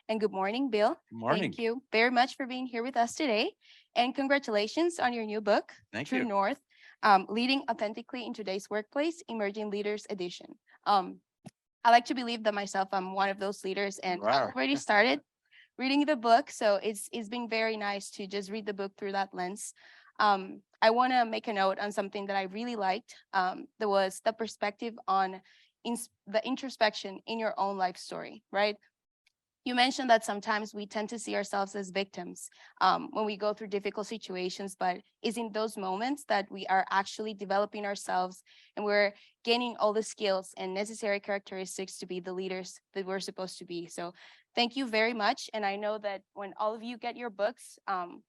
And good morning, Bill. Morning. Thank you very much for being here with us today. And congratulations on your new book, Thank True you. North, Leading Authentically in Today's Workplace, Emerging Leaders Edition. I like to believe that myself, I'm one of those leaders, and You I've are. already started reading the book. So it's been very nice to just read the book through that lens. I want to make a note on something that I really liked. That was the perspective on the introspection in your own life story, right? You mentioned that sometimes we tend to see ourselves as victims when we go through difficult situations, but it's in those moments that we are actually developing ourselves and we're gaining all the skills and necessary characteristics to be the leaders that we're supposed to be. So thank you very much. And I know that when all of you get your books,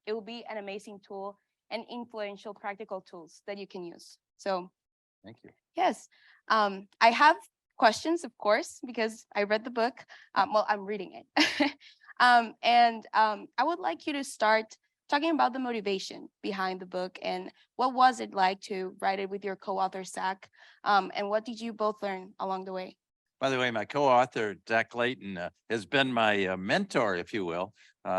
it will be an amazing tool and influential practical tools that you can use. So Thank you. yes. I have questions, of course, because I read the book. Well, I'm reading it. I would like you to start talking about the motivation behind the book and what was it like to write it with your co-author, Zach? And what did you both learn along the way? By the way, my co-author, Zach Clayton, has been my mentor, if you will.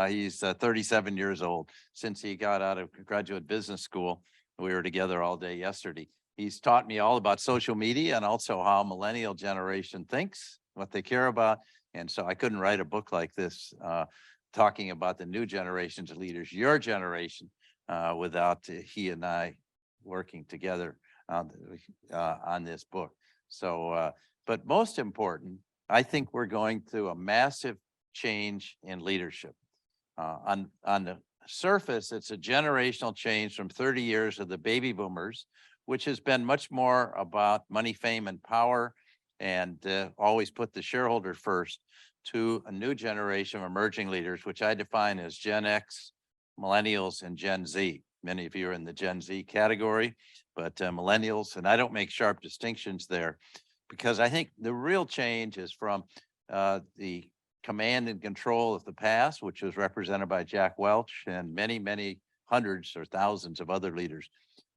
He's 37 years old. Since he got out of graduate business school, we were together all day yesterday. He's taught me all about social media and also how millennial generation thinks, what they care about. And so I couldn't write a book like this, talking about the new generations of leaders, your generation, without he and I working together on this book. So, but most important, I think we're going through a massive change in leadership. On the surface, it's a generational change from 30 years of the baby boomers, which has been much more about money, fame, and power, and always put the shareholder first, to a new generation of emerging leaders, which I define as Gen X, millennials, and Gen Z. Many of you are in the Gen Z category, but millennials, and I don't make sharp distinctions there because I think the real change is from the command and control of the past, which was represented by Jack Welch and many, many hundreds or thousands of other leaders,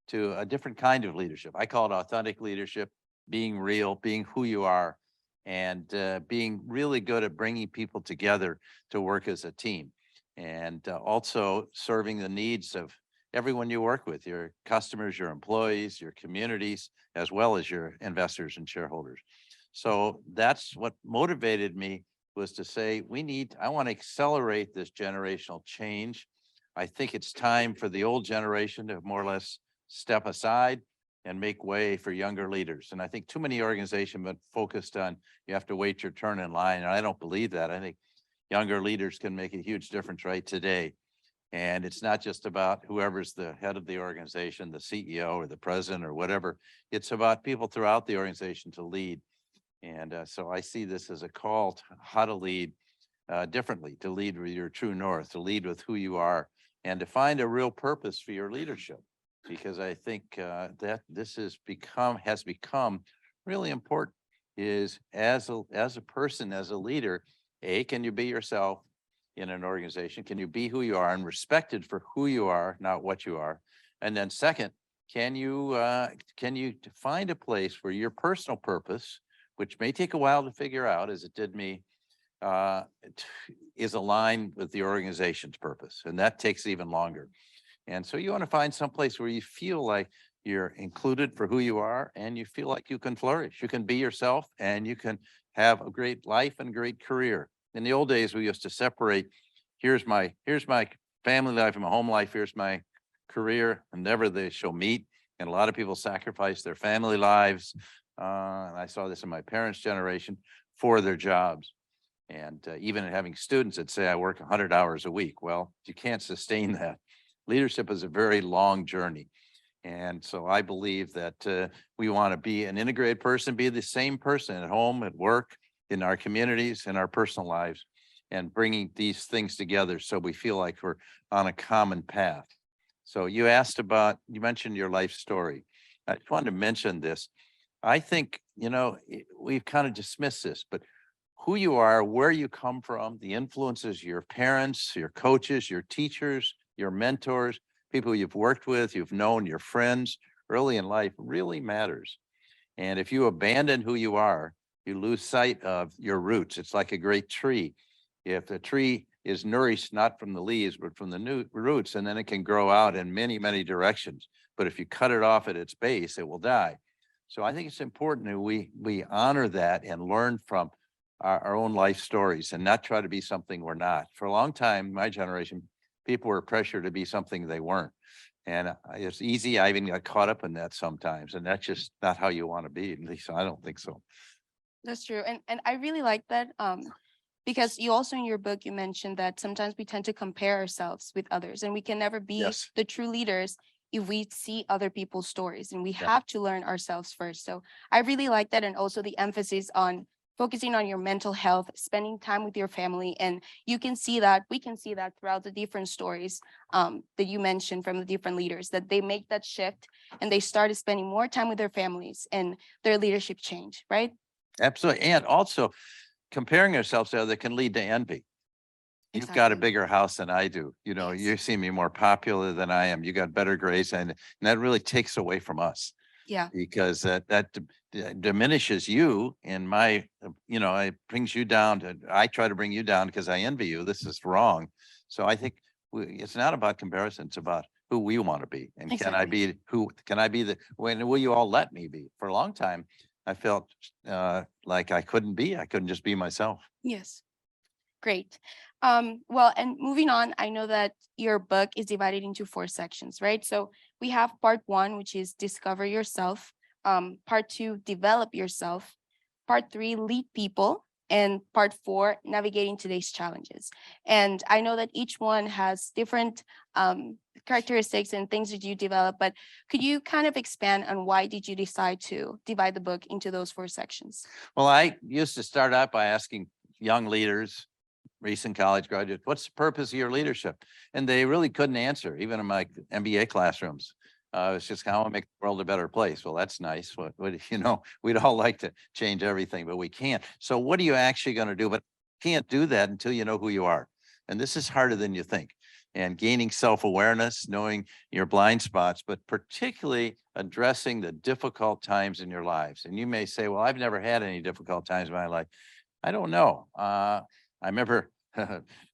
to a different kind of leadership. I call it authentic leadership, being real, being who you are, and being really good at bringing people together to work as a team, and also serving the needs of everyone you work with, your customers, your employees, your communities, as well as your investors and shareholders. So that's what motivated me, was to say, I want to accelerate this generational change. I think it's time for the old generation to more or less step aside and make way for younger leaders. And I think too many organizations have been focused on, you have to wait your turn in line. And I don't believe that. I think younger leaders can make a huge difference right today. And it's not just about whoever's the head of the organization, the CEO or the president or whatever. It's about people throughout the organization to lead. And so I see this as a call to how to lead differently, to lead with your true north, to lead with who you are, and to find a real purpose for your leadership. Because I think that this has become really important. Is as a person, as a leader, can you be yourself in an organization? Can you be who you are and respected for who you are, not what you are? And then second, can you find a place where your personal purpose, which may take a while to figure out, as it did me, uh, is aligned with the organization's purpose, and that takes even longer. And so you want to find some place where you feel like you're included for who you are, and you feel like you can flourish. You can be yourself, and you can have a great life and great career. In the old days, we used to separate. Here's my family life and my home life. Here's my career, and never they shall meet. And a lot of people sacrifice their family lives. And I saw this in my parents' generation for their jobs. And even having students that say, I work 100 hours a week. Well, you can't sustain that. Leadership is a very long journey. And so I believe that we want to be an integrated person, be the same person at home, at work, in our communities, in our personal lives, and bringing these things together so we feel like we're on a common path. So you mentioned your life story. I just wanted to mention this. I think, we've kind of dismissed this, but who you are, where you come from, the influences, your parents, your coaches, your teachers, your mentors, people you've worked with, you've known, your friends early in life really matters. And if you abandon who you are, you lose sight of your roots. It's like a great tree. If the tree is nourished not from the leaves, but from the new roots, and then it can grow out in many, many directions. But if you cut it off at its base, it will die. So I think it's important that we honor that and learn from our own life stories and not try to be something we're not. For a long time, my generation, people were pressured to be something they weren't. And it's easy. I even got caught up in that sometimes. And that's just not how you want to be. At least I don't think so. That's true. And I really like that. Because you also in your book you mentioned that sometimes we tend to compare ourselves with others and we can never be Yes. the true leaders if we see other people's stories, and we Yeah. have to learn ourselves first. So I really like that, and also the emphasis on focusing on your mental health, spending time with your family. And you can see that, we can see that throughout the different stories that you mentioned from the different leaders, that they make that shift and they started spending more time with their families and their leadership change, right? Absolutely. And also comparing ourselves to other can lead to envy. You've got a Exactly. bigger house than I do. You know, Yes. you seem to be more popular than I am. You got better grades, and that really takes away from us Yeah. because diminishes you in my, it brings you down to, I try to bring you down because I envy you. This is wrong. So I think it's not about comparison. It's about who we want to be. And can I Exactly. be can I be when will you all let me be? For a long time, I felt like I couldn't just be myself. Yes. Great. Well, and moving on, I know that your book is divided into 4 sections, right? So we have part 1, which is discover yourself. Part 2, develop yourself. Part 3, lead people. And part 4, navigating today's challenges. And I know that each one has different characteristics and things that you develop, but could you kind of expand on why did you decide to divide the book into those 4 sections? Well, I used to start out by asking young leaders, recent college graduates, what's the purpose of your leadership? And they really couldn't answer, even in my MBA classrooms. It's just how I make the world a better place. Well, that's nice. We'd all like to change everything, but we can't. So what are you actually going to do? But can't do that until you know who you are. And this is harder than you think. And gaining self-awareness, knowing your blind spots, but particularly addressing the difficult times in your lives. And you may say, well, I've never had any difficult times in my life. I don't know. I remember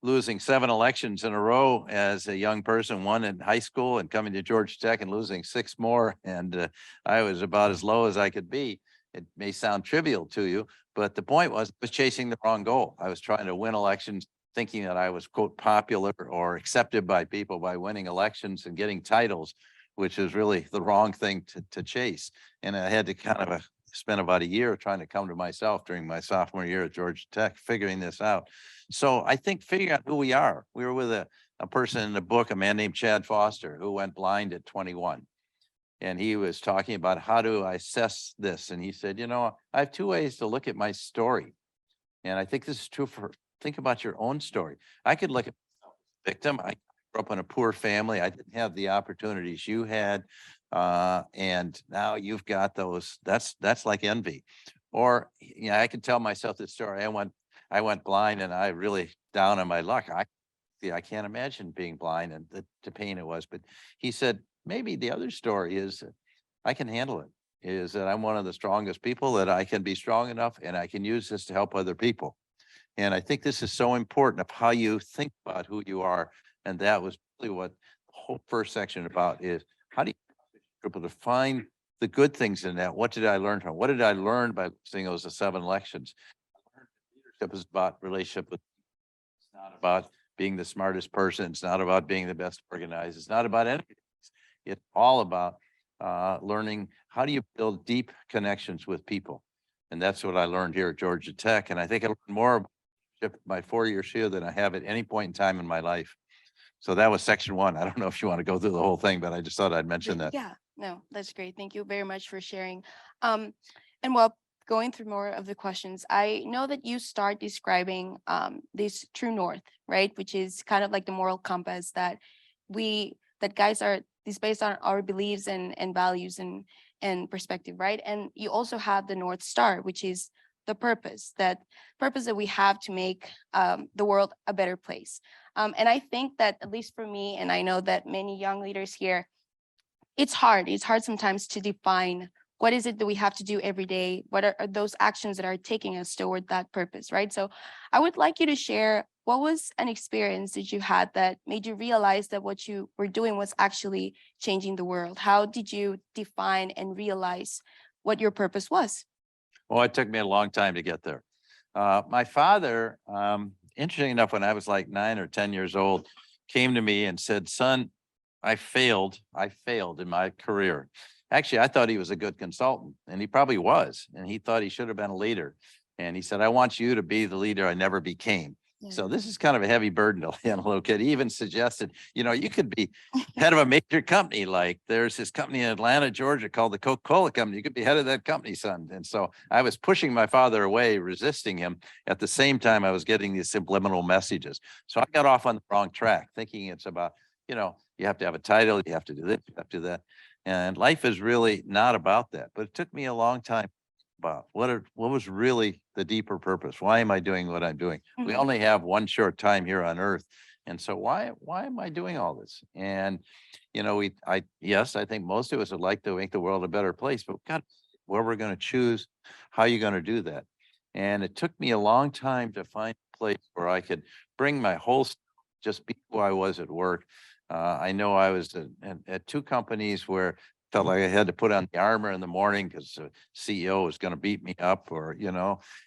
losing 7 elections in a row as a young person, one in high school and coming to Georgia Tech and losing 6 more. And I was about as low as I could be. It may sound trivial to you, but the point was I was chasing the wrong goal. I was trying to win elections, thinking that I was quote popular or accepted by people by winning elections and getting titles, which is really the wrong thing to chase. And I had to kind of spent about a year trying to come to myself during my sophomore year at Georgia Tech, figuring this out. So I think figuring out who we are. We were with a person in the book, a man named Chad Foster, who went blind at 21. And he was talking about how do I assess this? And he said, I have 2 ways to look at my story. And I think this is true think about your own story. I could look at victim. I grew up in a poor family. I didn't have the opportunities you had. And now you've got those. That's like envy. Or I can tell myself this story. I went blind and I really down on my luck. I can't imagine being blind and the pain it was. But he said, maybe the other story is I can handle it. Is that I'm one of the strongest people, that I can be strong enough and I can use this to help other people. And I think this is so important of how you think about who you are. And that was really what the whole first section about is how do you able to find the good things in that? What did I learn from? What did I learn by seeing those 7 elections? Leadership is about relationship with, it's not about being the smartest person. It's not about being the best organized. It's not about anything. It's all about learning how do you build deep connections with people. And that's what I learned here at Georgia Tech. And I think I learned more about my 4 years here than I have at any point in time in my life. So that was section 1. I don't know if you want to go through the whole thing, but I just thought I'd mention that. Yeah, no, that's great. Thank you very much for sharing. Um, and while going through more of the questions, I know that you start describing this true north, right? Which is kind of like the moral compass that guys are is based on our beliefs and values and perspective, right? And you also have the North Star, which is the purpose that we have to make the world a better place. And I think that, at least for me, and I know that many young leaders here, it's hard sometimes to define what is it that we have to do every day? What are those actions that are taking us toward that purpose, right? So I would like you to share, what was an experience that you had that made you realize that what you were doing was actually changing the world? How did you define and realize what your purpose was? Well, it took me a long time to get there. My father, interesting enough, when I was like 9 or 10 years old, came to me and said, "Son, I failed. I failed in my career." Actually, I thought he was a good consultant, and he probably was. And he thought he should have been a leader. And he said, "I want you to be the leader I never became." Yeah. So this is kind of a heavy burden to lay on a little kid. He even suggested, you could be head of a major company. Like there's this company in Atlanta, Georgia called the Coca-Cola Company. You could be head of that company, son. And so I was pushing my father away, resisting him. At the same time, I was getting these subliminal messages. So I got off on the wrong track, thinking it's about, you have to have a title, you have to do this, you have to do that. And life is really not about that. But it took me a long time about what was really the deeper purpose. Why am I doing what I'm doing? We Mhm. only have one short time here on earth. And so why am I doing all this? And yes, I think most of us would like to make the world a better place, but God, where we're going to choose, how you're going to do that. And it took me a long time to find a place where I could bring my whole just be who I was at work. I know I was at two companies where felt like I had to put on the armor in the morning because the CEO was going to beat me up, when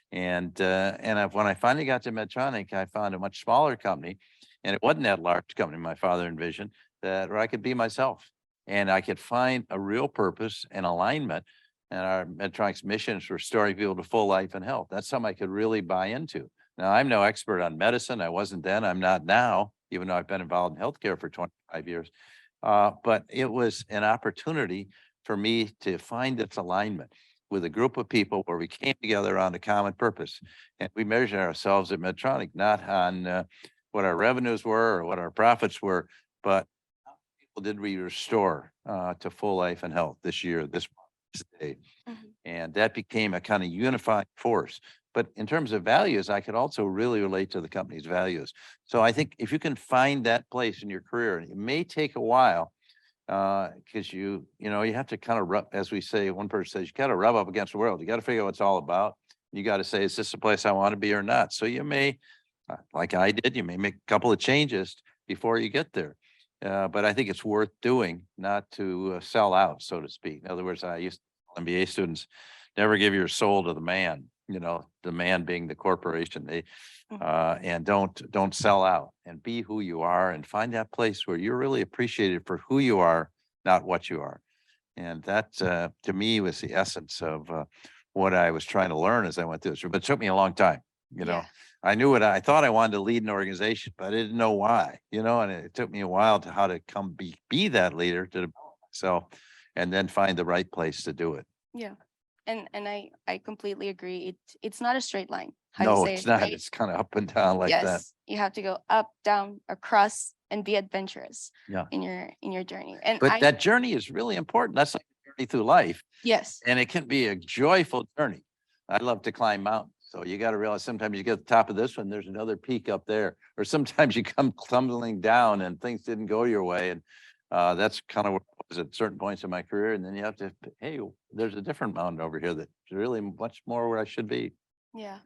I finally got to Medtronic, I found a much smaller company, and it wasn't that large company my father envisioned, that where I could be myself and I could find a real purpose and alignment. And our Medtronic's mission is restoring people to full life and health. That's something I could really buy into. Now, I'm no expert on medicine. I wasn't then. I'm not now, even though I've been involved in healthcare for 25 years. But it was an opportunity for me to find its alignment with a group of people where we came together on a common purpose. And we measured ourselves at Medtronic, not on what our revenues were or what our profits were, but how many people did we restore to full life and health this year, this month, this day. Mhm. And that became a kind of unifying force. But in terms of values, I could also really relate to the company's values. So I think if you can find that place in your career, and it may take a while, because you have to kind of rub, as we say, one person says, you got to rub up against the world. You got to figure out what it's all about. You got to say, is this a place I want to be or not? So you may, like I did, you may make a couple of changes before you get there. But I think it's worth doing, not to sell out, so to speak. In other words, I used to tell MBA students, never give your soul to the man, the man being the corporation. Mhm. And don't sell out, and be who you are, and find that place where you're really appreciated for who you are, not what you are. And that to me was the essence of what I was trying to learn as I went through this. But it took me a long time. Yeah. I knew I thought I wanted to lead an organization, but I didn't know why. And it took me a while to how to come be that leader, to develop myself, and then find the right place to do it. Yeah. And I completely agree. It's not a straight line, how you No, say it's it, not. right? It's kind of up and down like that. Yes. You have to go up, down, across, and be adventurous Yeah. in your journey. And But that journey is really important. That's like a journey through life. yes. And it can be a joyful journey. I love to climb mountains. So you got to realize sometimes you get to the top of this one, there's another peak up there. Or sometimes you come tumbling down and things didn't go your way. And that's kind of what it was at certain points in my career. And then you have to, hey, there's a different mountain over here that's really much more where I should be. Yeah.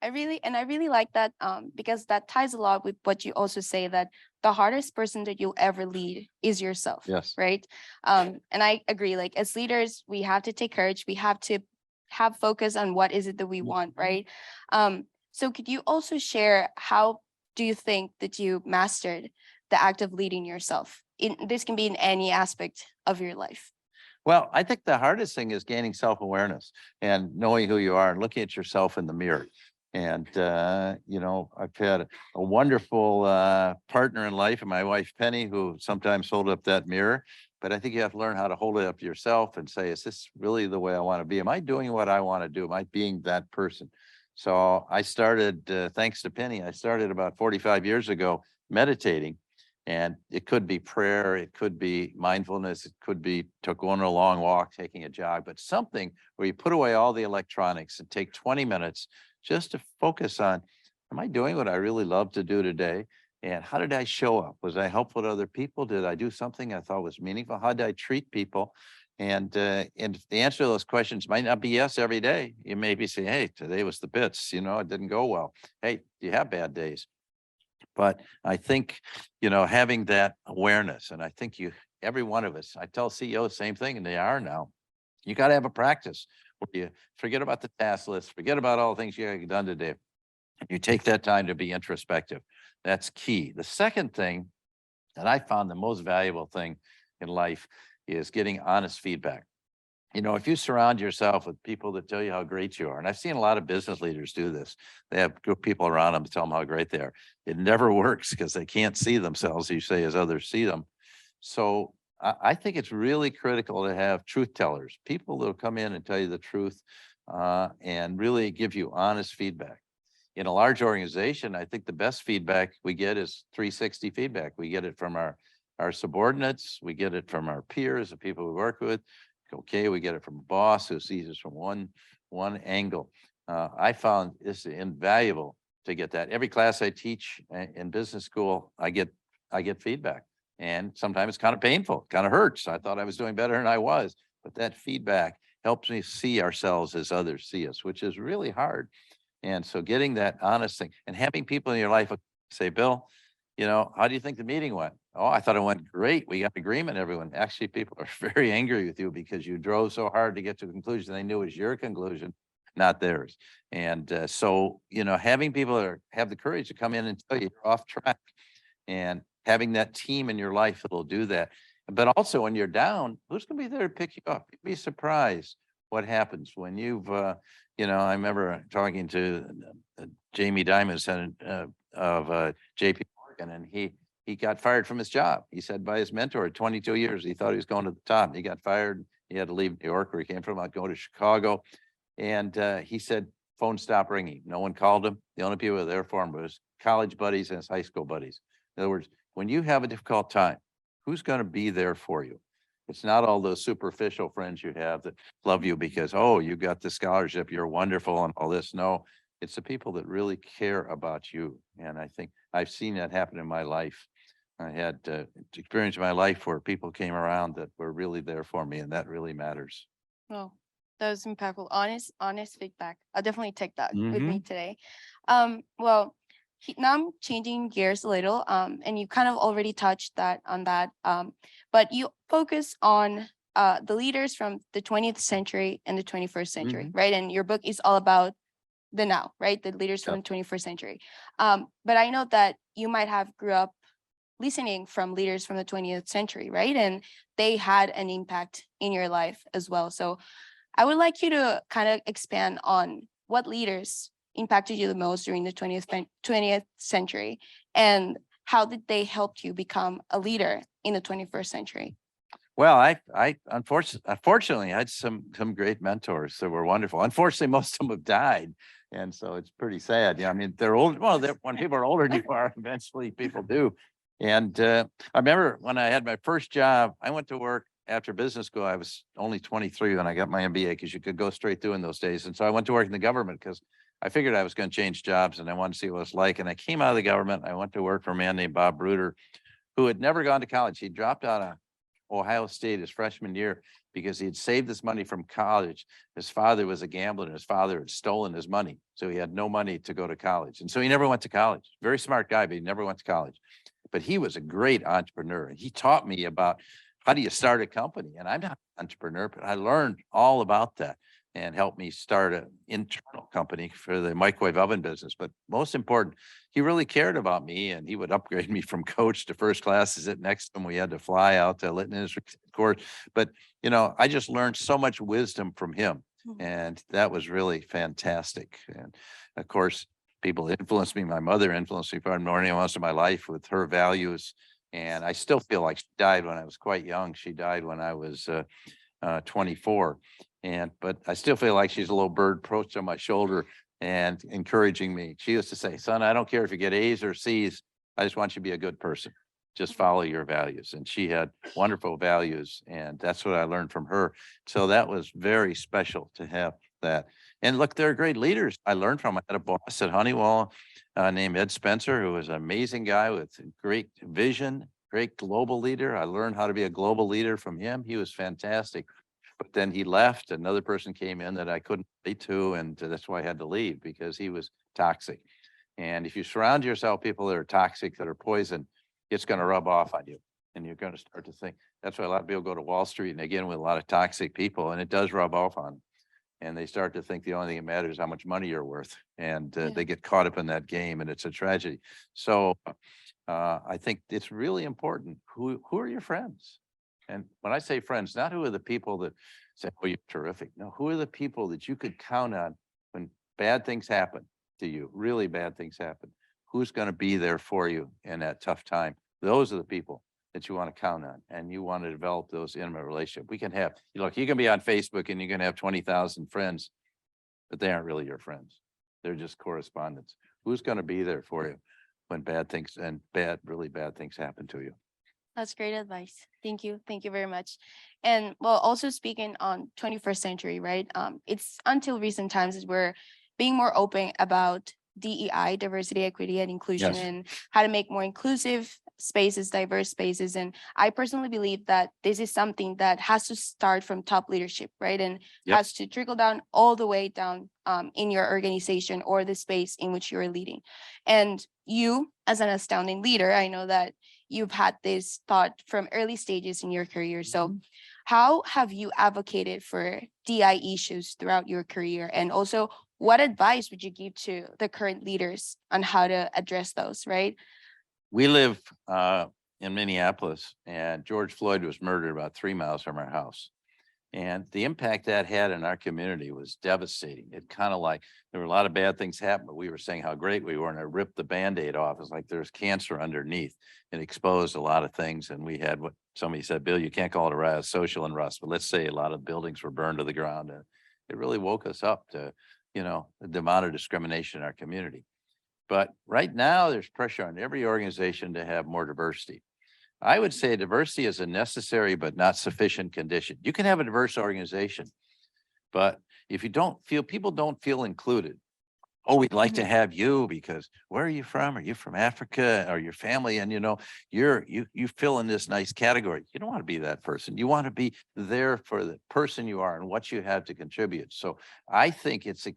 I really like that, because that ties a lot with what you also say, that the hardest person that you'll ever lead is yourself. Yes. Right. And I agree, like as leaders, we have to take courage. We have to have focus on what is it that we want, right? So could you also share, how do you think that you mastered the act of leading yourself? This can be in any aspect of your life. Well, I think the hardest thing is gaining self-awareness and knowing who you are and looking at yourself in the mirror. And, I've had a wonderful partner in life, and my wife, Penny, who sometimes hold up that mirror. But I think you have to learn how to hold it up to yourself and say, is this really the way I want to be? Am I doing what I want to do? Am I being that person? So I started, thanks to Penny, I started about 45 years ago meditating. And it could be prayer, it could be mindfulness, it could be going on a long walk, taking a jog, but something where you put away all the electronics and take 20 minutes just to focus on, am I doing what I really love to do today? And how did I show up? Was I helpful to other people? Did I do something I thought was meaningful? How did I treat people? And the answer to those questions might not be yes every day. You may be saying, hey, today was the bits, it didn't go well. Hey, you have bad days. But I think, having that awareness, and I think every one of us, I tell CEOs the same thing, and they are now. You got to have a practice where you forget about the task list, forget about all the things you got done today. You take that time to be introspective. That's key. The second thing that I found the most valuable thing in life is getting honest feedback. If you surround yourself with people that tell you how great you are, and I've seen a lot of business leaders do this, they have good people around them to tell them how great they are. It never works because they can't see themselves, you say, as others see them. So I think it's really critical to have truth tellers, people that will come in and tell you the truth and really give you honest feedback. In a large organization, I think the best feedback we get is 360 feedback. We get it from our subordinates, we get it from our peers, the people we work with. Okay, we get it from a boss who sees us from one angle. I found it's invaluable to get that. Every class I teach in business school, I get feedback, and sometimes it's kind of painful, kind of hurts. I thought I was doing better than I was, but that feedback helps me see ourselves as others see us, which is really hard. And so getting that honest thing and having people in your life say, Bill, how do you think the meeting went? Oh, I thought it went great. We got agreement, everyone. Actually, people are very angry with you because you drove so hard to get to a conclusion. They knew it was your conclusion, not theirs. And so, having people that have the courage to come in and tell you you're off track, and having that team in your life that'll do that. But also when you're down, who's going to be there to pick you up? You'd be surprised what happens when you've, I remember talking to Jamie Dimon of JP Morgan, and he got fired from his job. He said by his mentor, 22 years, he thought he was going to the top. He got fired. He had to leave New York, where he came from. I'd go to Chicago. And he said, phone stopped ringing. No one called him. The only people who were there for him was college buddies and his high school buddies. In other words, when you have a difficult time, who's going to be there for you? It's not all those superficial friends you have that love you because, oh, you got the scholarship, you're wonderful and all this. No, it's the people that really care about you. And I think I've seen that happen in my life. I had experience in my life where people came around that were really there for me, and that really matters. Well, that was impactful. Honest feedback. I'll definitely take that with me today. Well, now I'm changing gears a little. And you kind of already touched on that. But you focus on the leaders from the 20th century and the 21st century, right? And your book is all about the now, right? The leaders from the 21st century. But I know that you might have grew up listening from leaders from the 20th century, right? And they had an impact in your life as well. So I would like you to kind of expand on what leaders impacted you the most during the 20th century, and how did they help you become a leader in the 21st century? Well, I unfortunately had some great mentors that were wonderful. Unfortunately, most of them have died. And so it's pretty sad. Yeah, I mean, they're old. Well, when people are older than you are, eventually people do. And I remember when I had my first job, I went to work after business school. I was only 23 when I got my MBA, because you could go straight through in those days. And so I went to work in the government because I figured I was going to change jobs and I wanted to see what it's like. And I came out of the government. I went to work for a man named Bob Bruder, who had never gone to college. He dropped out of Ohio State his freshman year because he had saved this money from college. His father was a gambler and his father had stolen his money. So he had no money to go to college. And so he never went to college. Very smart guy, but he never went to college. But he was a great entrepreneur. And he taught me about how do you start a company. And I'm not an entrepreneur, but I learned all about that and helped me start an internal company for the microwave oven business. But most important, he really cared about me, and he would upgrade me from coach to first class to sit next to him. We had to fly out to Litton Industries course. But, I just learned so much wisdom from him. And that was really fantastic. And of course, people influenced me. My mother influenced me for most of my life with her values. And I still feel like she died when I was quite young. She died when I was 24. But I still feel like she's a little bird perched on my shoulder and encouraging me. She used to say, son, I don't care if you get A's or C's. I just want you to be a good person. Just follow your values. And she had wonderful values. And that's what I learned from her. So that was very special to have that. And look, they're great leaders I learned from. I had a boss at Honeywell named Ed Spencer, who was an amazing guy with great vision, great global leader. I learned how to be a global leader from him. He was fantastic. But then he left, another person came in that I couldn't relate to, and that's why I had to leave because he was toxic. And if you surround yourself with people that are toxic, that are poison, it's going to rub off on you. And you're going to start to think, that's why a lot of people go to Wall Street and again with a lot of toxic people, and it does rub off on them. And they start to think the only thing that matters is how much money you're worth. And Yeah. they get caught up in that game, and it's a tragedy. So I think it's really important. Who are your friends? And when I say friends, not who are the people that say, oh, you're terrific. No, who are the people that you could count on when bad things happen to you, really bad things happen? Who's going to be there for you in that tough time? Those are the people that you want to count on, and you want to develop those intimate relationships. We can have, look, you can be on Facebook and you can have 20,000 friends, but they aren't really your friends. They're just correspondents. Who's going to be there for you when bad things and really bad things happen to you? That's great advice. Thank you. Thank you very much. And well, also speaking on 21st century, right? It's until recent times that we're being more open about DEI, diversity, equity, and inclusion, Yes. and how to make more inclusive spaces, diverse spaces. And I personally believe that this is something that has to start from top leadership, right? And Yep. has to trickle down all the way down in your organization or the space in which you're leading. And you, as an astounding leader, I know that you've had this thought from early stages in your career. So how have you advocated for DI issues throughout your career? And also, what advice would you give to the current leaders on how to address those, right? We live in Minneapolis, and George Floyd was murdered about 3 miles from our house. And the impact that had in our community was devastating. It kind of like there were a lot of bad things happen, but we were saying how great we were, and it ripped the Band-Aid off. It's like there's cancer underneath. It exposed a lot of things. And we had what somebody said, Bill, you can't call it a riot, social unrest, but let's say a lot of buildings were burned to the ground. And it really woke us up to, the amount of discrimination in our community. But right now, there's pressure on every organization to have more diversity. I would say diversity is a necessary but not sufficient condition. You can have a diverse organization, but if you people don't feel included. Oh, we'd like to have you because where are you from? Are you from Africa or your family? And you fill in this nice category. You don't want to be that person. You want to be there for the person you are and what you have to contribute. So I think it's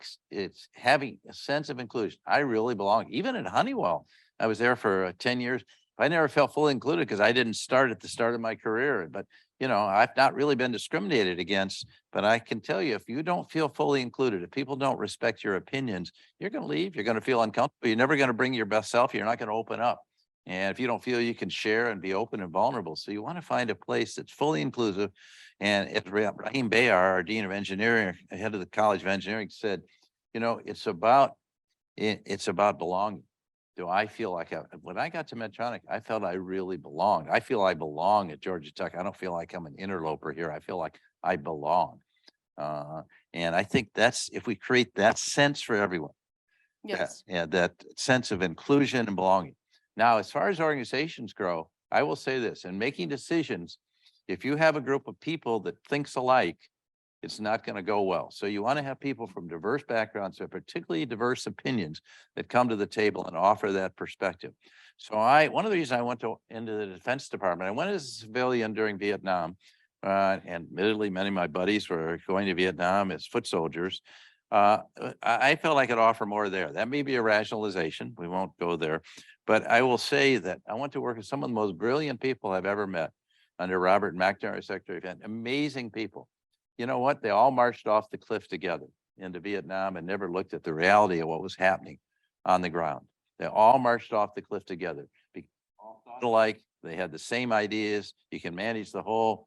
having a sense of inclusion. I really belong. Even at Honeywell, I was there for 10 years. I never felt fully included because I didn't start at the start of my career. But I've not really been discriminated against. But I can tell you, if you don't feel fully included, if people don't respect your opinions, you're going to leave. You're going to feel uncomfortable. You're never going to bring your best self. You're not going to open up. And if you don't feel you can share and be open and vulnerable, so you want to find a place that's fully inclusive. And as Rahim Bayar, our dean of engineering, head of the College of Engineering, said, it's about belonging. Do I feel like when I got to Medtronic, I felt I really belonged. I feel I belong at Georgia Tech. I don't feel like I'm an interloper here. I feel like I belong. And I think that's if we create that sense for everyone, Yes. that sense of inclusion and belonging. Now, as far as organizations grow, I will say this: in making decisions, if you have a group of people that thinks alike, it's not going to go well. So you want to have people from diverse backgrounds, so particularly diverse opinions, that come to the table and offer that perspective. So one of the reasons I went into the Defense Department, I went as a civilian during Vietnam, and admittedly, many of my buddies were going to Vietnam as foot soldiers. I felt I could offer more there. That may be a rationalization. We won't go there. But I will say that I went to work with some of the most brilliant people I've ever met under Robert McNamara, Secretary of Defense. Amazing people. You know what? They all marched off the cliff together into Vietnam and never looked at the reality of what was happening on the ground. They all marched off the cliff together. All thought alike. They had the same ideas. You can manage the whole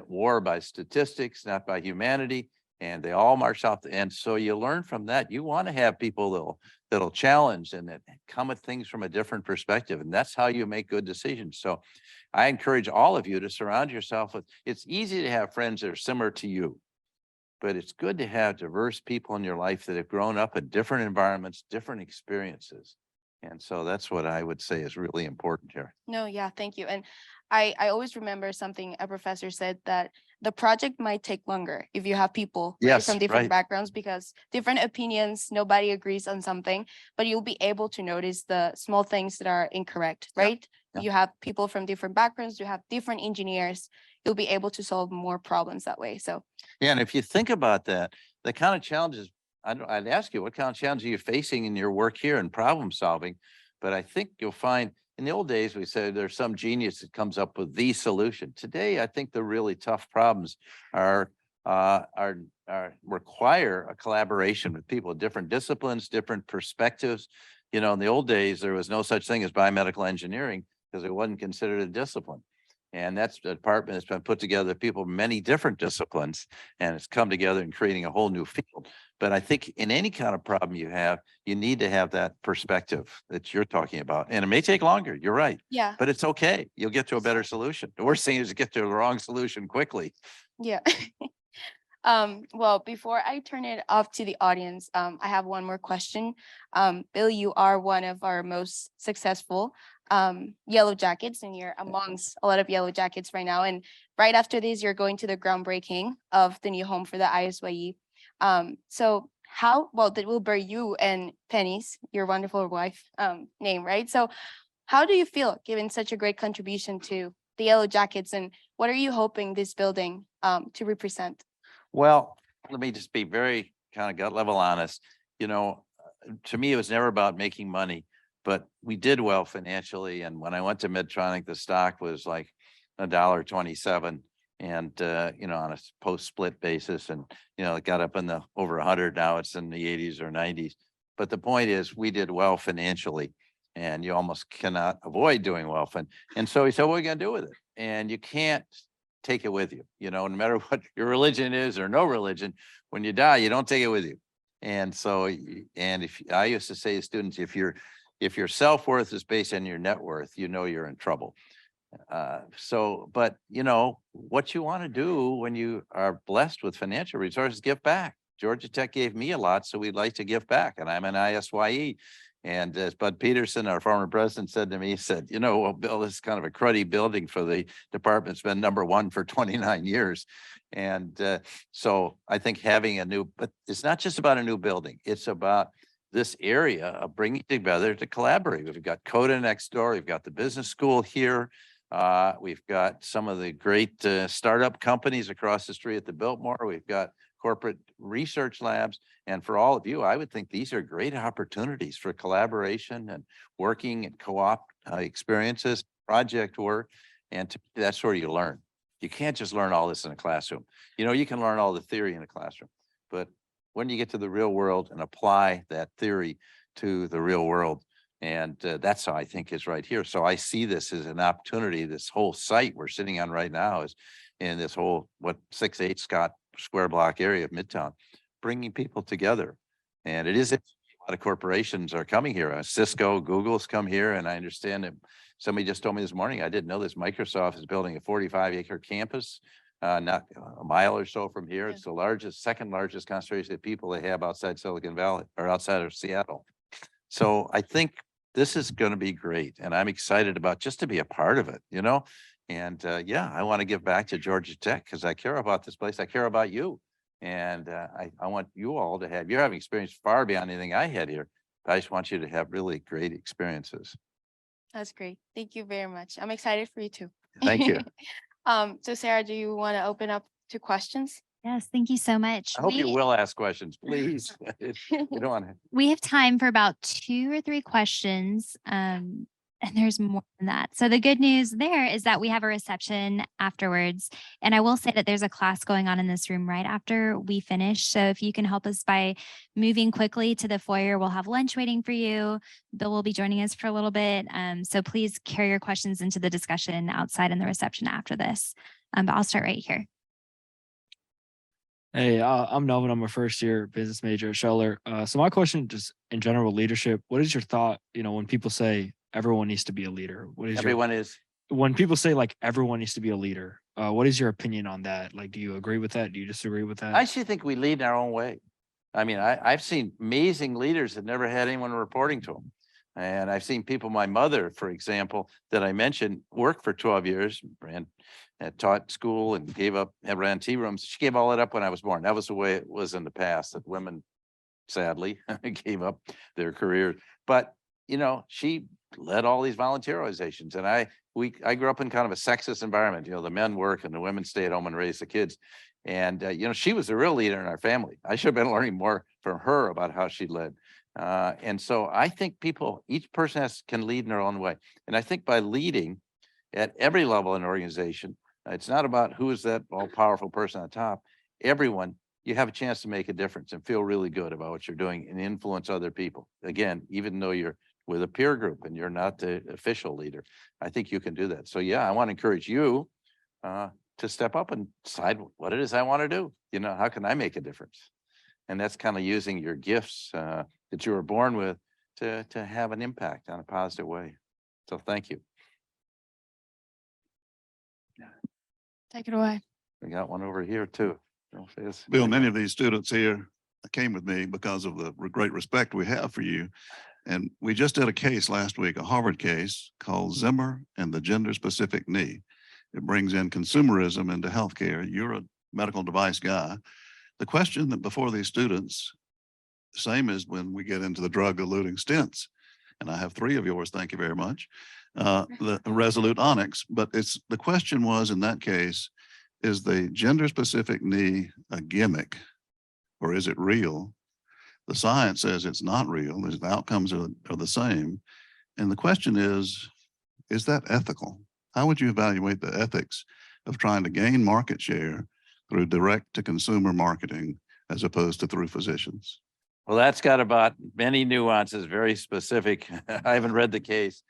war by statistics, not by humanity. And they all marched off. And so you learn from that. You want to have people that'll challenge and that come at things from a different perspective. And that's how you make good decisions. So I encourage all of you to surround yourself with, it's easy to have friends that are similar to you, but it's good to have diverse people in your life that have grown up in different environments, different experiences. And so that's what I would say is really important here. No, yeah, thank you. And I always remember something a professor said, that the project might take longer if you have people right, Yes, from different right. backgrounds, because different opinions, nobody agrees on something, but you'll be able to notice the small things that are incorrect, Yep. right? Yeah. You have people from different backgrounds, you have different engineers, you'll be able to solve more problems that way. So Yeah, and if you think about that, the kind of challenges, I'd ask you, what kind of challenges are you facing in your work here and problem solving? But I think you'll find in the old days, we said there's some genius that comes up with the solution. Today, I think the really tough problems are require a collaboration with people of different disciplines, different perspectives. You know, in the old days, there was no such thing as biomedical engineering because it wasn't considered a discipline. And that's a department that's been put together, people of many different disciplines, and it's come together and creating a whole new field. But I think in any kind of problem you have, you need to have that perspective that you're talking about. And it may take longer, you're right, yeah, but it's okay. You'll get to a better solution. The worst thing is to get to the wrong solution quickly. yeah. Well, before I turn it off to the audience, I have one more question. Bill, you are one of our most successful Yellow Jackets, and you're amongst a lot of Yellow Jackets right now. And right after this, you're going to the groundbreaking of the new home for the ISYE. So how, well, that will bear you and Penny's, your wonderful wife, name, right? So how do you feel given such a great contribution to the Yellow Jackets, and what are you hoping this building to represent? Well, let me just be very kind of gut level honest. You know, to me, it was never about making money, but we did well financially. And when I went to Medtronic, the stock was like $1.27, and you know, on a post split basis, and you know, it got up in the over 100. Now it's in the 80s or 90s. But the point is, we did well financially, and you almost cannot avoid doing well. And so he said, what are we going to do with it? And you can't take it with you. You know, no matter what your religion is or no religion, when you die, you don't take it with you. And so, and if I used to say to students, if your self-worth is based on your net worth, you know you're in trouble. But you know, what you want to do when you are blessed with financial resources, give back. Georgia Tech gave me a lot, so we'd like to give back. And I'm an ISYE. And as Bud Peterson, our former president, said to me, he said, you know, well, Bill, this is kind of a cruddy building for the department. It's been #1 for 29 years. And so I think having a new, but it's not just about a new building. It's about this area of bringing together to collaborate. We've got CODA next door. We've got the business school here. We've got some of the great startup companies across the street at the Biltmore. We've got corporate research labs. And for all of you, I would think these are great opportunities for collaboration and working and co-op experiences, project work. And that's where you learn. You can't just learn all this in a classroom. You know, you can learn all the theory in a classroom, but when you get to the real world and apply that theory to the real world, and that's how I think is right here. So I see this as an opportunity. This whole site we're sitting on right now is in this whole, 6-8 Scott square block area of Midtown, bringing people together. And it is a lot of corporations are coming here. Cisco, Google's come here, and I understand that somebody just told me this morning, I didn't know this, Microsoft is building a 45-acre campus, not a mile or so from here. Yeah. It's the largest, second largest concentration of people they have outside Silicon Valley or outside of Seattle. So I think this is going to be great, and I'm excited about just to be a part of it, you know? And yeah, I want to give back to Georgia Tech because I care about this place. I care about you. And I want you all to have, you're having experience far beyond anything I had here. I just want you to have really great experiences. That's great. Thank you very much. I'm excited for you too. Thank you. So Sarah, do you want to open up to questions? Yes, thank you so much. I hope you will ask questions, please. You don't want to. We have time for about 2 or 3 questions. And there's more than that. So the good news there is that we have a reception afterwards. And I will say that there's a class going on in this room right after we finish. So if you can help us by moving quickly to the foyer, we'll have lunch waiting for you. Bill will be joining us for a little bit. So please carry your questions into the discussion outside in the reception after this. But I'll start right here. Hey, I'm Melvin. I'm a first year business major at Scheller. So my question, just in general, leadership. What is your thought? You know, when people say everyone needs to be a leader, what is Everyone is. when people say like everyone needs to be a leader? What is your opinion on that? Like, do you agree with that? Do you disagree with that? I actually think we lead in our own way. I mean, I've seen amazing leaders that never had anyone reporting to them. And I've seen people, my mother, for example, that I mentioned, worked for 12 years, taught school and ran tea rooms. She gave all that up when I was born. That was the way it was in the past, that women, sadly, gave up their careers. But, you know, she led all these volunteer organizations. And I grew up in kind of a sexist environment. You know, the men work and the women stay at home and raise the kids. And, you know, she was the real leader in our family. I should have been learning more from her about how she led. And so I think each person can lead in their own way. And I think by leading at every level in an organization, it's not about who is that all powerful person on top. Everyone, you have a chance to make a difference and feel really good about what you're doing and influence other people. Again, even though you're with a peer group and you're not the official leader, I think you can do that. So yeah, I want to encourage you to step up and decide what it is I want to do. You know, how can I make a difference? And that's kind of using your gifts that you were born with to have an impact on a positive way. So thank you. Take it away. We got one over here too. Bill, many of these students here came with me because of the great respect we have for you. And we just did a case last week, a Harvard case called Zimmer and the Gender-Specific Knee. It brings in consumerism into healthcare. You're a medical device guy. The question that before these students, same as when we get into the drug-eluting stents, and I have 3 of yours, thank you very much, the Resolute Onyx, but the question was in that case, is the gender-specific knee a gimmick or is it real? The science says it's not real. The outcomes are the same. And the question is that ethical? How would you evaluate the ethics of trying to gain market share through direct-to-consumer marketing as opposed to through physicians? Well, that's got about many nuances, very specific. I haven't read the case.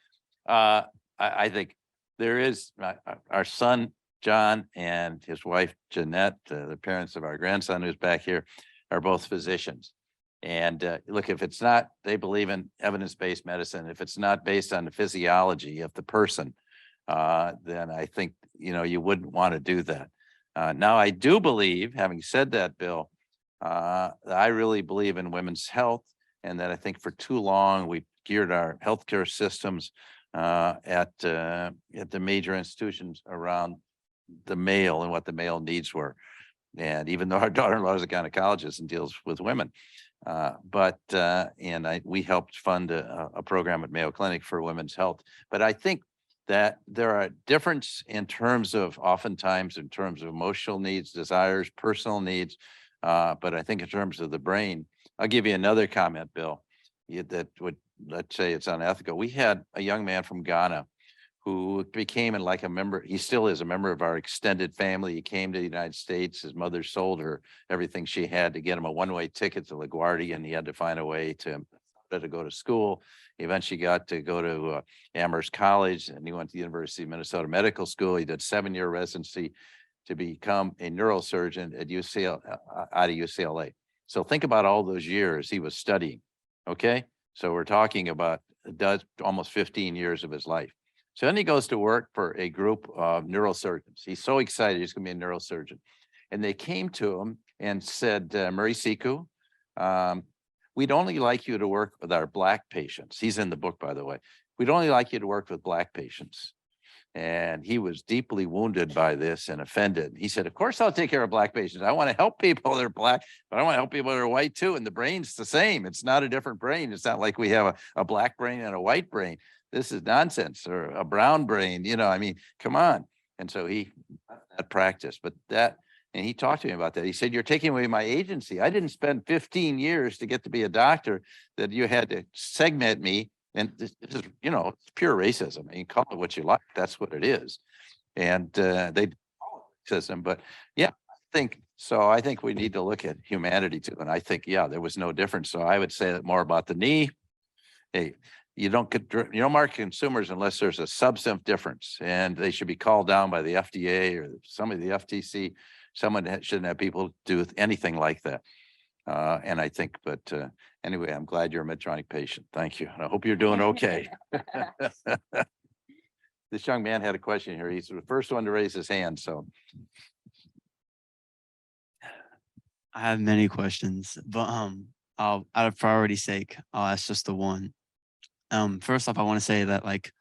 I think there is our son, John, and his wife, Jeanette, the parents of our grandson who's back here, are both physicians. And look, if it's not, they believe in evidence-based medicine. If it's not based on the physiology of the person, then I think, you know, you wouldn't want to do that. Now, I do believe, having said that, Bill, I really believe in women's health, and that I think for too long we've geared our healthcare systems at the major institutions around the male and what the male needs were. And even though our daughter-in-law is a gynecologist and deals with women, we helped fund a program at Mayo Clinic for women's health. But I think that there are difference in terms of oftentimes in terms of emotional needs, desires, personal needs. But I think in terms of the brain, I'll give you another comment, Bill, that would, let's say it's unethical. We had a young man from Ghana who became like a member, he still is a member of our extended family. He came to the United States. His mother sold her everything she had to get him a one-way ticket to LaGuardia, and he had to find a way to go to school. He eventually got to go to Amherst College, and he went to the University of Minnesota Medical School. He did 7-year residency to become a neurosurgeon at out of UCLA. So think about all those years he was studying. Okay, so we're talking about almost 15 years of his life. So then he goes to work for a group of neurosurgeons. He's so excited he's going to be a neurosurgeon. And they came to him and said, Murray Siku, we'd only like you to work with our Black patients. He's in the book, by the way. We'd only like you to work with Black patients. And he was deeply wounded by this and offended. He said, of course, I'll take care of Black patients. I want to help people that are Black, but I want to help people that are white too. And the brain's the same. It's not a different brain. It's not like we have a Black brain and a white brain. This is nonsense, or a brown brain, you know, I mean, come on. And so he had practice, and he talked to me about that. He said, you're taking away my agency. I didn't spend 15 years to get to be a doctor, that you had to segment me. And this is, you know, it's pure racism. I mean, call it what you like. That's what it is. And they racism, but yeah, I think we need to look at humanity too. And I think, yeah, there was no difference. So I would say that more about the knee. Hey, you don't market consumers unless there's a substantive difference, and they should be called down by the FDA or somebody, the FTC. Someone shouldn't have people do anything like that. And I think, but anyway, I'm glad you're a Medtronic patient. Thank you. And I hope you're doing okay. This young man had a question here. He's the first one to raise his hand. So I have many questions, but out of priority's sake, I'll ask just the one. First off, I want to say that like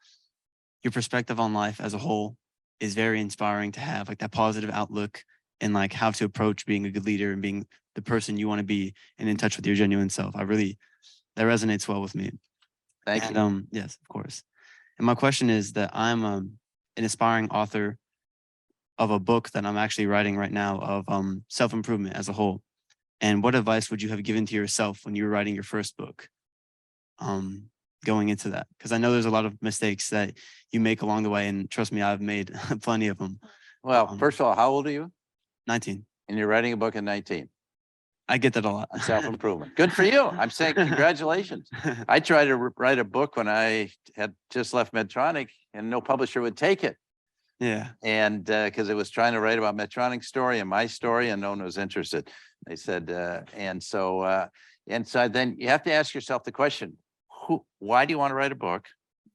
your perspective on life as a whole is very inspiring to have, like that positive outlook and like how to approach being a good leader and being the person you want to be and in touch with your genuine self. That resonates well with me. Thank And you. yes, of course. And my question is that I'm an aspiring author of a book that I'm actually writing right now of self-improvement as a whole. And what advice would you have given to yourself when you were writing your first book? Going into that, because I know there's a lot of mistakes that you make along the way, and trust me, I've made plenty of them. Well, first of all, how old are you? 19. And you're writing a book at 19 I get that a lot. on self-improvement. Good for you. I'm saying congratulations. I tried to write a book when I had just left Medtronic and no publisher would take it. Yeah. And because it was trying to write about Medtronic's story and my story and no one was interested. They said, and so then you have to ask yourself the question, why do you want to write a book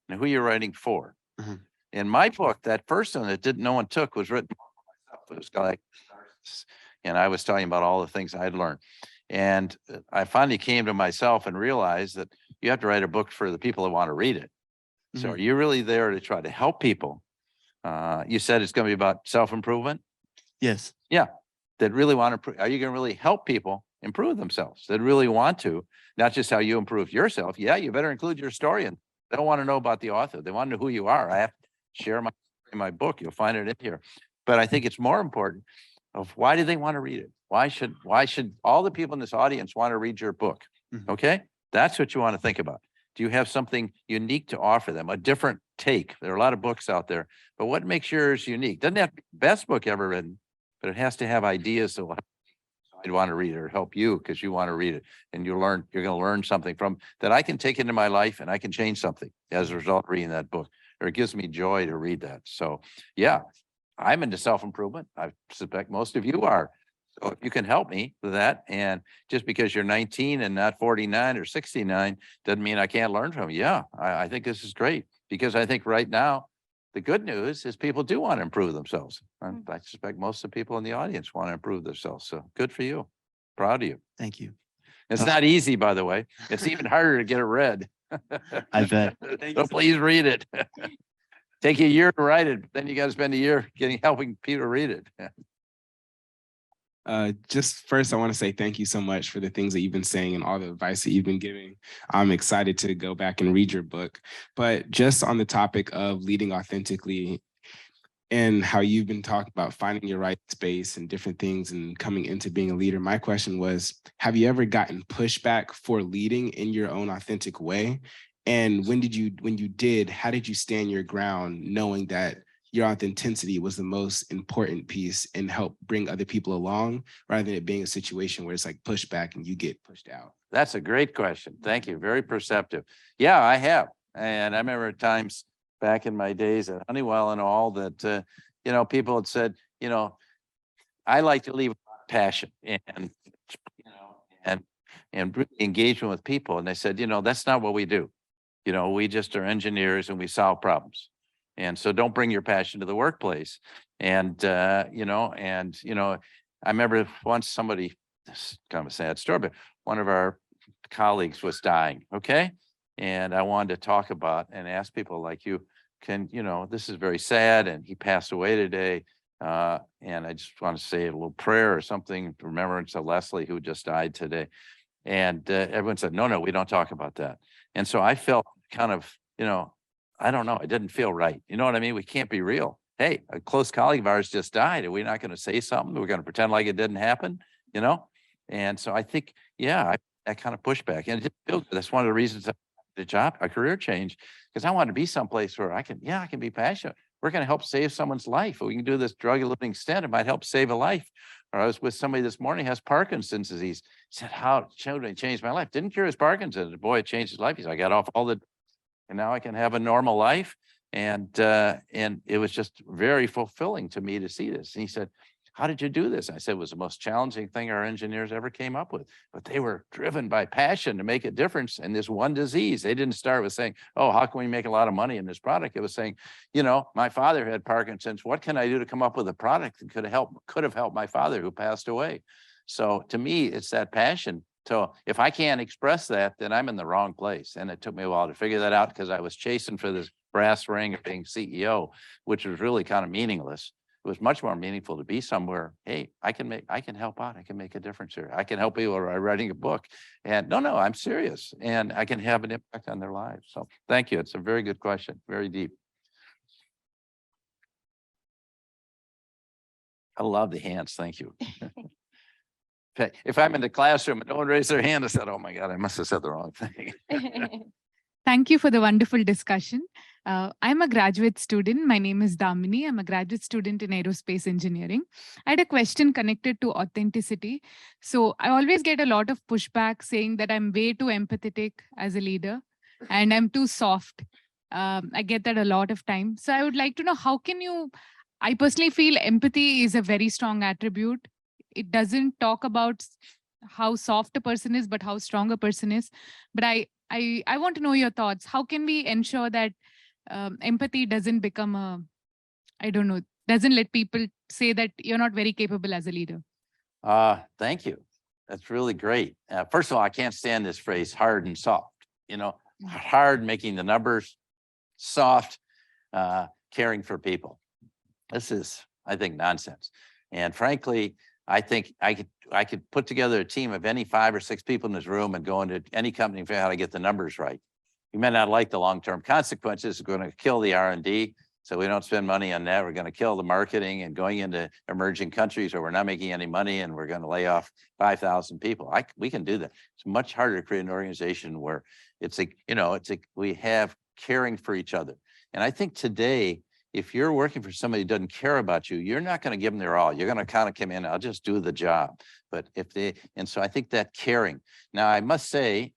and who you're writing for? Mhm. In my book, that first one that no one took was written by myself. It was like, and I was talking about all the things I'd learned. And I finally came to myself and realized that you have to write a book for the people that want to read it. So Mhm. are you really there to try to help people? You said it's going to be about self-improvement. Yes. That really want to, are you going to really help people improve themselves? That really want to, not just how you improve yourself. Yeah, you better include your story. And they don't want to know about the author. They want to know who you are. I have to share my book. You'll find it in here. But I think it's more important of why do they want to read it? Why should all the people in this audience want to read your book? Mhm. Okay, that's what you want to think about. Do you have something unique to offer them? A different take? There are a lot of books out there, but what makes yours unique? Doesn't have to be the best book ever written, but it has to have ideas that will I'd want to read it or help you because you want to read it and you're going to learn something from that I can take into my life and I can change something as a result of reading that book, or it gives me joy to read that. So yeah, I'm into self-improvement. I suspect most of you are. So if you can help me with that, and just because you're 19 and not 49 or 69 doesn't mean I can't learn from you. Yeah, I think this is great because I think right now the good news is people do want to improve themselves. And I suspect most of the people in the audience want to improve themselves. So good for you. Proud of you. Thank you. It's not easy, by the way. It's even harder to get it read. I bet. Thank you So so please read it. Take you a year to write it, then you got to spend a year helping people read it. Just first, I want to say thank you so much for the things that you've been saying and all the advice that you've been giving. I'm excited to go back and read your book. But just on the topic of leading authentically and how you've been talking about finding your right space and different things and coming into being a leader, my question was, have you ever gotten pushback for leading in your own authentic way? And when you did, how did you stand your ground knowing that your authenticity was the most important piece and help bring other people along rather than it being a situation where it's like pushback and you get pushed out? That's a great question. Thank you. Very perceptive. Yeah, I have. And I remember at times back in my days at Honeywell and all that, people had said, I like to lead with passion and, and really engagement with people. And they said, that's not what we do. We just are engineers and we solve problems. And so don't bring your passion to the workplace. And, I remember once somebody, this is kind of a sad story, but one of our colleagues was dying. Okay. And I wanted to talk about and ask people like you this is very sad and he passed away today. And I just want to say a little prayer or something in remembrance of Leslie, who just died today. And everyone said, no, we don't talk about that. And so I felt kind of, I don't know, it didn't feel right. You know what I mean? We can't be real. Hey, a close colleague of ours just died. Are we not going to say something? We're going to pretend like it didn't happen, And so I think, that kind of pushback. And it didn't feel good. That's one of the reasons I did a career change, because I wanted to be someplace where I can be passionate. We're going to help save someone's life. If we can do this drug-eluting stent, it might help save a life. Or I was with somebody this morning who has Parkinson's disease. He said, how children changed my life. Didn't cure his Parkinson's. Boy, it changed his life. He said, I got off and now I can have a normal life. And it was just very fulfilling to me to see this. And he said, how did you do this? I said, it was the most challenging thing our engineers ever came up with, but they were driven by passion to make a difference in this one disease. They didn't start with saying, oh, how can we make a lot of money in this product? It was saying, my father had Parkinson's. What can I do to come up with a product that could have helped my father who passed away? So to me, it's that passion. So if I can't express that, then I'm in the wrong place. And it took me a while to figure that out because I was chasing for this brass ring of being CEO, which was really kind of meaningless. It was much more meaningful to be somewhere. Hey, I can help out. I can make a difference here. I can help people by writing a book. And no, I'm serious, and I can have an impact on their lives. So thank you. It's a very good question, very deep. I love the hands. Thank you. If I'm in the classroom and no one raised their hand, I said, oh my God, I must have said the wrong thing. Thank you for the wonderful discussion. I'm a graduate student. My name is Damini. I'm a graduate student in aerospace engineering. I had a question connected to authenticity. So I always get a lot of pushback saying that I'm way too empathetic as a leader and I'm too soft. I get that a lot of time. So I would like to know, how can you, I personally feel empathy is a very strong attribute. It doesn't talk about how soft a person is, but how strong a person is. But I want to know your thoughts. How can we ensure that empathy doesn't become doesn't let people say that you're not very capable as a leader? Thank you. That's really great. First of all, I can't stand this phrase hard and soft. Hard making the numbers, soft caring for people. This is, I think, nonsense. And frankly, I think I could put together a team of any 5 or 6 people in this room and go into any company and figure out how to get the numbers right. You may not like the long-term consequences. We're going to kill the R&D, so we don't spend money on that. We're going to kill the marketing and going into emerging countries where we're not making any money, and we're going to lay off 5,000 people. We can do that. It's much harder to create an organization where we have caring for each other. And I think today, if you're working for somebody who doesn't care about you, you're not going to give them their all. You're going to kind of come in, I'll just do the job. But so I think that caring. Now, I must say,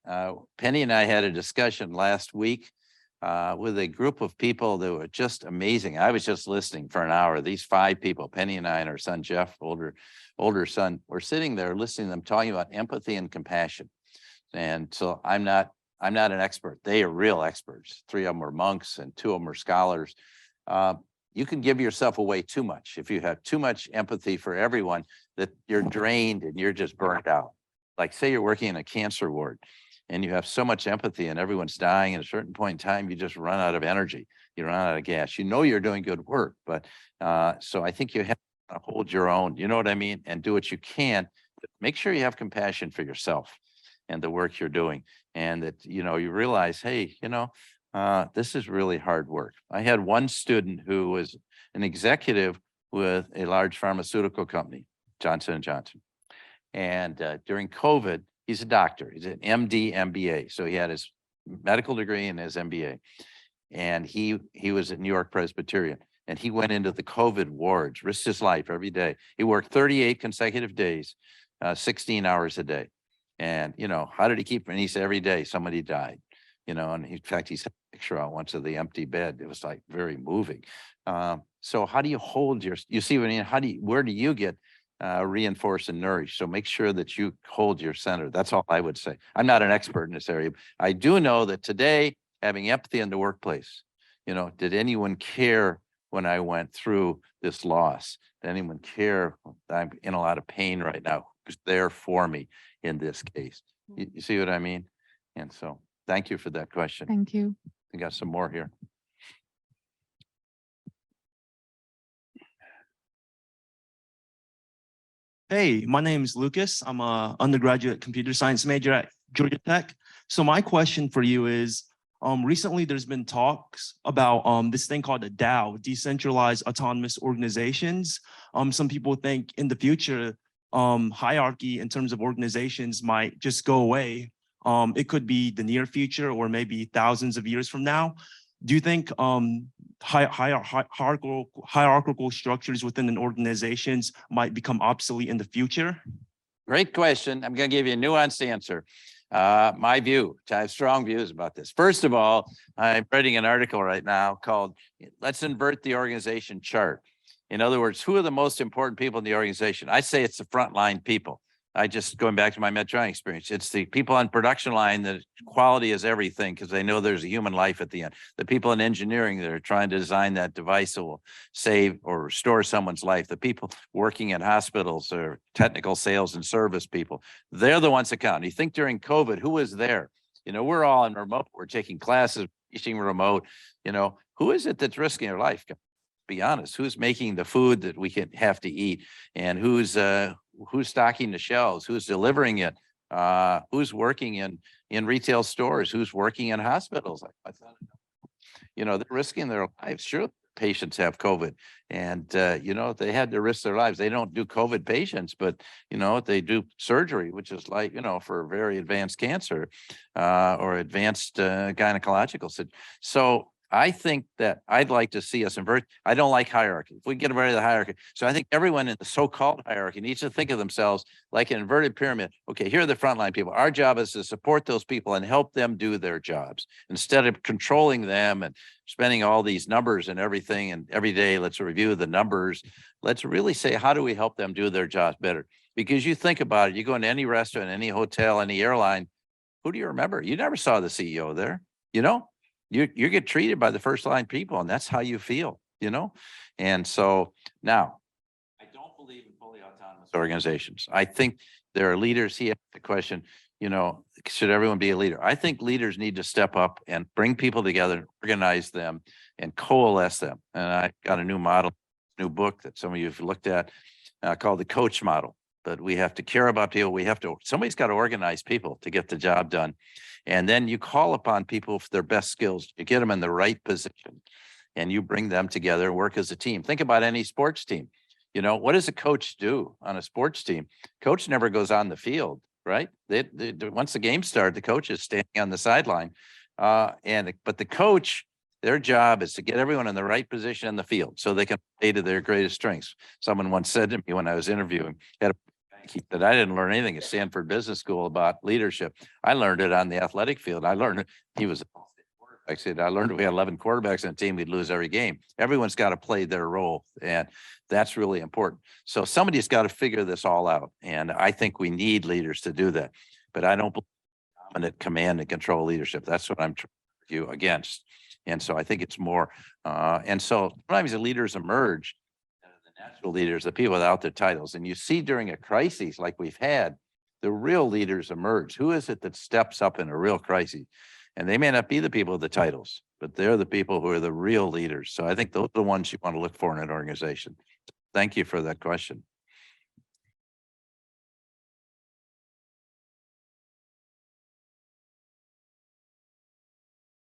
Penny and I had a discussion last week with a group of people that were just amazing. I was just listening for an hour. These 5 people, Penny and I and our son, Jeff, older son, were sitting there listening to them talking about empathy and compassion. And so I'm not an expert. They are real experts. 3 of them were monks and 2 of them were scholars. You can give yourself away too much. If you have too much empathy for everyone, that you're drained and you're just burnt out. Like say you're working in a cancer ward and you have so much empathy and everyone's dying at a certain point in time, you just run out of energy. You run out of gas. You're doing good work, but so I think you have to hold your own, you know what I mean? And do what you can. Make sure you have compassion for yourself and the work you're doing. And that, you realize, hey, this is really hard work. I had one student who was an executive with a large pharmaceutical company, Johnson & Johnson. And during COVID, he's a doctor. He's an MD, MBA. So he had his medical degree and his MBA. And he was at New York Presbyterian. And he went into the COVID wards, risked his life every day. He worked 38 consecutive days, 16 hours a day. And, how did he keep? And he said every day somebody died. And in fact, he sent a picture out once of the empty bed. It was like very moving. So how do you hold you see what I mean? Where do you get reinforced and nourished? So make sure that you hold your center. That's all I would say. I'm not an expert in this area. I do know that today, having empathy in the workplace, did anyone care when I went through this loss? Did anyone care? I'm in a lot of pain right now. Who's there for me in this case? You see what I mean? And so thank you for that question. Thank you. We got some more here. Hey, my name is Lucas. I'm an undergraduate computer science major at Georgia Tech. So my question for you is, recently there's been talks about this thing called a DAO, decentralized autonomous organizations. Some people think in the future, hierarchy in terms of organizations might just go away. It could be the near future or maybe thousands of years from now. Do you think hierarchical structures within an organizations might become obsolete in the future? Great question. I'm going to give you a nuanced answer. My view, I have strong views about this. First of all, I'm writing an article right now called Let's Invert the Organization Chart. In other words, who are the most important people in the organization? I say it's the frontline people. Going back to my Medtronic experience, it's the people on production line that quality is everything because they know there's a human life at the end. The people in engineering that are trying to design that device that will save or restore someone's life. The people working in hospitals or technical sales and service people, they're the ones that count. You think during COVID, who was there? We're all in remote. We're taking classes, teaching remote. Who is it that's risking their life? be honest, who's making the food that we can have to eat, and who's stocking the shelves, who's delivering it, who's working in retail stores, who's working in hospitals. I thought, you know, they're risking their lives. Sure, patients have COVID, and you know, they had to risk their lives. They don't do COVID patients, but you know, they do surgery, which is like, you know, for very advanced cancer or advanced gynecological. So I think that I'd like to see us invert. I don't like hierarchy. If we get rid of the hierarchy. So I think everyone in the so-called hierarchy needs to think of themselves like an inverted pyramid. Okay, here are the frontline people. Our job is to support those people and help them do their jobs instead of controlling them and spending all these numbers and everything. And every day, let's review the numbers. Let's really say, how do we help them do their jobs better? Because you think about it, you go into any restaurant, any hotel, any airline, who do you remember? You never saw the CEO there, you know? You get treated by the first line people, and that's how you feel, you know? And so now, I don't believe in fully autonomous organizations. I think there are leaders. He asked the question, you know, should everyone be a leader? I think leaders need to step up and bring people together, organize them, and coalesce them. And I got a new model, new book that some of you have looked at called the coach model. But we have to care about people. Somebody's got to organize people to get the job done. And then you call upon people for their best skills. You get them in the right position and you bring them together and work as a team. Think about any sports team. You know, what does a coach do on a sports team? Coach never goes on the field, right? Once the game starts, the coach is standing on the sideline. But the coach, their job is to get everyone in the right position in the field so they can play to their greatest strengths. Someone once said to me when I was interviewing, that I didn't learn anything at Stanford Business School about leadership. I learned it on the athletic field. I learned it. I said, I learned we had 11 quarterbacks on a team, we'd lose every game. Everyone's got to play their role. And that's really important. So somebody's got to figure this all out. And I think we need leaders to do that. But I don't believe in dominant command and control leadership. That's what I'm trying to argue against. And so I think it's more. And so sometimes the leaders emerge. The natural leaders, the people without their titles. And you see during a crisis like we've had, the real leaders emerge. Who is it that steps up in a real crisis? And they may not be the people with the titles, but they're the people who are the real leaders. So I think those are the ones you want to look for in an organization. Thank you for that question.